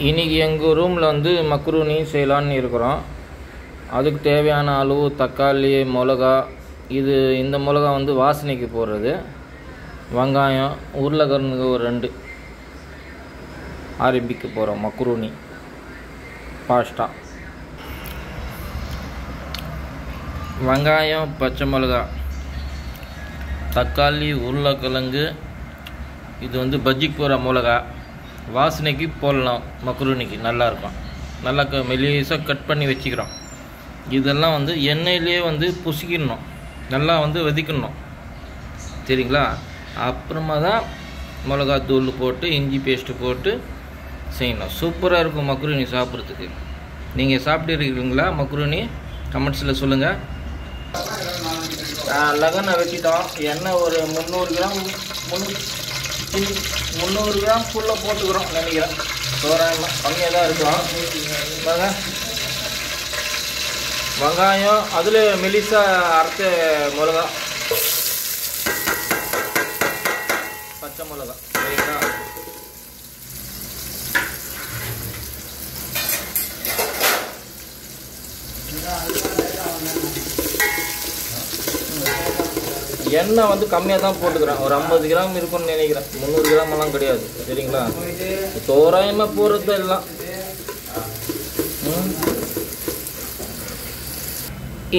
இன்றைக்கி எங்கள் ரூமில் வந்து மக்ரூனி செய்யலான்னு இருக்கிறோம். அதுக்கு தேவையான அளவு தக்காளி, மிளகா, இந்த மிளகா வந்து வாசனைக்கு போடுறது, வெங்காயம், உருளைக்கிழங்கு ஒரு 2 ஆரம்பிக்க போகிறோம். Macaroni pasta. வெங்காயம், பச்சை மிளகா, தக்காளி, உருளைக்கிழங்கு, இது வந்து பஜ்ஜிக்கு போகிற மிளகா, வாசனைக்கு போடலாம். மக்ரூனிக்கு நல்லாயிருக்கும். நல்லா மெலிசாக கட் பண்ணி வச்சுக்கிறோம். இதெல்லாம் வந்து எண்ணெயிலே வந்து புசிக்கணும், நல்லா வந்து வதக்கணும், சரிங்களா? அப்புறமா தான் மிளகாத்தூள் போட்டு இஞ்சி பேஸ்ட்டு போட்டு செய்யணும். சூப்பராக இருக்கும் மக்ரூனி சாப்பிட்றதுக்கு. நீங்கள் சாப்பிட்டு இருக்கிறீங்களா மக்ரூனி? கமெண்ட்ஸில் சொல்லுங்கள். லெகனை வச்சுட்டோம். எண்ணெய் ஒரு 300 கிராம் ஃபுல்லாக போட்டுக்கிறோம் நினைக்கிறேன். தோராயமாக கம்மியாக தான் இருக்கும். வெங்காயம், அதில் மெலிசாக அரைச்ச மிளகா, பச்சை மிளகா, சரிங்களா? எண்ணெய் வந்து கம்மியாக தான் போட்டுக்கிறேன். ஒரு 50 கிராம் இருக்கும்னு நினைக்கிறேன். 300 கிராமெல்லாம் கிடையாது, சரிங்களா? தோராயமாக போகிறது எல்லாம்.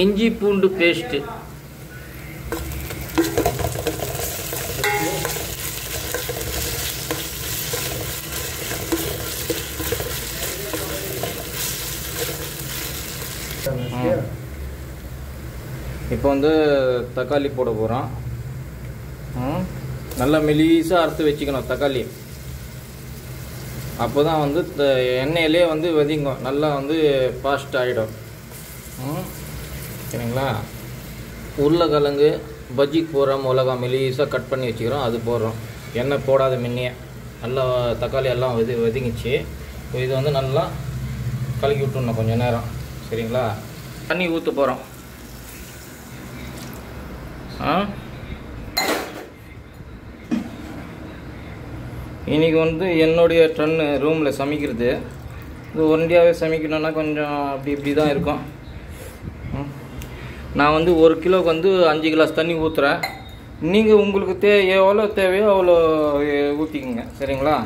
இஞ்சி பூண்டு பேஸ்ட்டு, இப்போ வந்து தக்காளி போட போகிறோம். நல்லா மெலிசாக அறுத்து வச்சுக்கணும் தக்காளி. அப்போ தான் வந்து எண்ணெயிலே வந்து வதங்கும், நல்லா வந்து ஃபாஸ்ட் ஆகிடும், சரிங்களா? உருளைக்கிழங்கு, பஜ்ஜிக்கு போகிற மிளகா மெலிசாக கட் பண்ணி வச்சுக்கிறோம், அது போடுறோம். எண்ணெய் போடாத முன்னே நல்லா தக்காளி எல்லாம் வதங்கிச்சு. இது வந்து நல்லா கலக்கி விட்டுணும் கொஞ்சம் நேரம், சரிங்களா? தண்ணி ஊற்ற போகிறோம். இன்றைக்கி வந்து என்னுடைய டன்னு ரூமில் சமைக்கிறது. இது ஒரண்டியாகவே சமைக்கணுன்னா கொஞ்சம் இப்படி தான் இருக்கும். நான் வந்து 1 கிலோவுக்கு வந்து 5 கிளாஸ் தண்ணி ஊற்றுறேன். நீங்கள் உங்களுக்கு எவ்வளோ தேவையோ அவ்வளோ ஊற்றிக்கோங்க, சரிங்களா?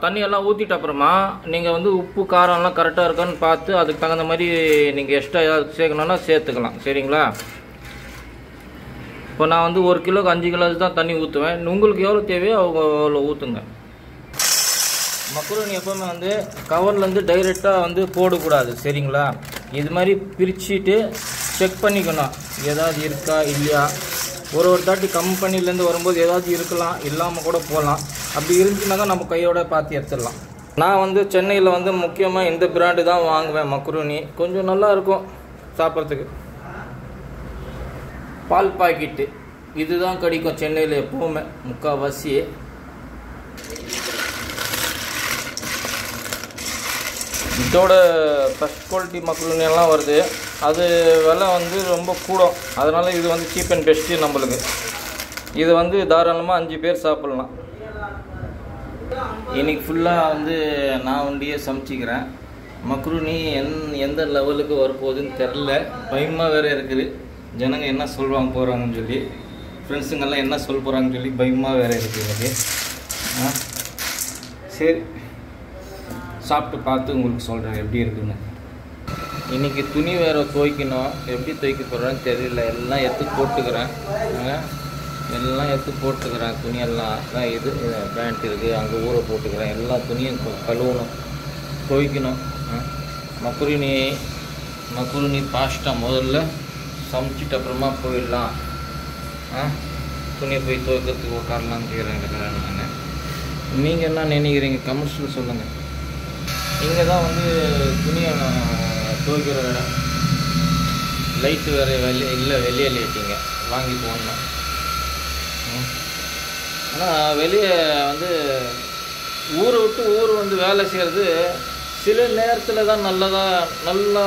தண்ணியெல்லாம் ஊற்றிட்ட அப்புறமா நீங்கள் வந்து உப்பு காரம்லாம் கரெக்டாக இருக்கான்னு பார்த்து அதுக்கு தகுந்த மாதிரி நீங்கள் எக்ஸ்ட்ரா ஏதாவது சேர்க்கணுன்னா சேர்த்துக்கலாம், சரிங்களா? இப்போ நான் வந்து 1 கிலோவுக்கு 5 கிளாஸ் தான் தண்ணி ஊற்றுவேன். உங்களுக்கு எவ்வளோ தேவையோ அவ்வளோ ஊற்றுங்க. மக்ரூனி எப்போவுமே வந்து கவர்லேருந்து டைரெக்டாக வந்து போடக்கூடாது, சரிங்களா? இது மாதிரி பிரிச்சுட்டு செக் பண்ணிக்கணும், ஏதாவது இருக்கா இல்லையா. ஒரு தாட்டி கம்பெனிலேருந்து வரும்போது ஏதாவது இருக்கலாம், இல்லாமல் கூட போகலாம். அப்படி இருந்துச்சுன்னா தான் நம்ம கையோட பார்த்து எடுத்துடலாம். நான் வந்து சென்னையில் வந்து முக்கியமாக இந்த பிராண்டு தான் வாங்குவேன். மக்ரூனி கொஞ்சம் நல்லாயிருக்கும் சாப்பிட்றதுக்கு. பால் பாக்கெட்டு இதுதான் கிடைக்கும் சென்னையில் எப்போவுமே முக்கால்வாசி. இதோட ஃபஸ்ட் குவாலிட்டி மக்ரூனி எல்லாம் வருது. அது விலை வந்து ரொம்ப கூடும். அதனால் இது வந்து சீப் அண்ட் பெஸ்ட்டு நம்மளுக்கு. இது வந்து தாராளமாக 5 பேர் சாப்பிட்லாம். இன்றைக்கி ஃபுல்லாக வந்து நான் ஒண்டியே சமைச்சிக்கிறேன். மக்ரூனி எந்த லெவலுக்கு வரப்போகுதுன்னு தெரில. பயமாக வேறு இருக்குது. ஜனங்க என்ன சொல்லுவாங்க போகிறாங்கன்னு சொல்லி, ஃப்ரெண்ட்ஸுங்கெல்லாம் என்ன சொல்ல போகிறாங்கன்னு சொல்லி பயமாக வேறு இருக்குது எனக்கு. சரி, சாப்பிட்டு பார்த்து உங்களுக்கு சொல்கிறேன் எப்படி இருக்குன்னு. இன்றைக்கி துணி வேறு துவைக்கணும். எப்படி துவைக்க போகிறேன்னு தெரியல. எல்லாம் எடுத்து போட்டுக்கிறேன். துணியெல்லாம் தான். இது பேண்ட் இருக்குது, அங்கே ஊற போட்டுக்கிறேன். எல்லா துணியும் கழுவணும், துவைக்கணும். மக்ரூனி பாஸ்தா முதல்ல சமைச்சிட்டு அப்புறமா போயிடலாம். துணியை போய் துவைக்கிறதுக்கு உட்காரலான்னு கேட்குறேன் நான். நீங்கள் என்ன நினைக்கிறீங்க கமெண்ட்ஸில் சொல்லுங்கள். இங்கே தான் வந்து துணியை துவைக்கிற இடம். லைட்டு வேறு வெளியே லைட்டிங்க வாங்கி போடணும். ஆனால் வெளியே வந்து ஊரை விட்டு ஊர் வந்து வேலை செய்கிறது சில நேரத்தில் தான் நல்லா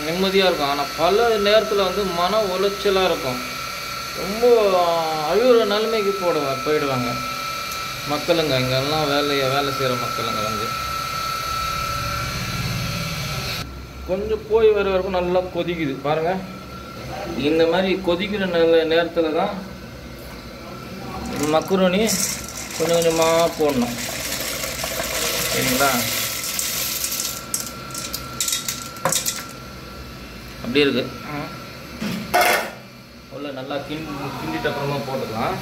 நிம்மதியாக இருக்கும். ஆனால் பல நேரத்தில் வந்து மன உளைச்சலாக இருக்கும். ரொம்ப அழுகிற நிலைமைக்கு போயிடுவாங்க மக்களுங்க. இங்கெல்லாம் வேலை செய்கிற மக்களுங்க வந்து கொஞ்சம் போய் வர வரைக்கும் நல்லா கொதிக்குது பாருங்கள். இந்த மாதிரி கொதிக்கிற நேரத்தில் தான் மக்ருனி கொஞ்சம் கொஞ்சமாக போடணும், சரிங்களா? அப்படி இருக்கு உள்ள நல்லா கிண்டிட்டு அப்புறமா போட்டுக்கலாம்.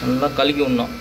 நல்லா கலக்கி விடணும்.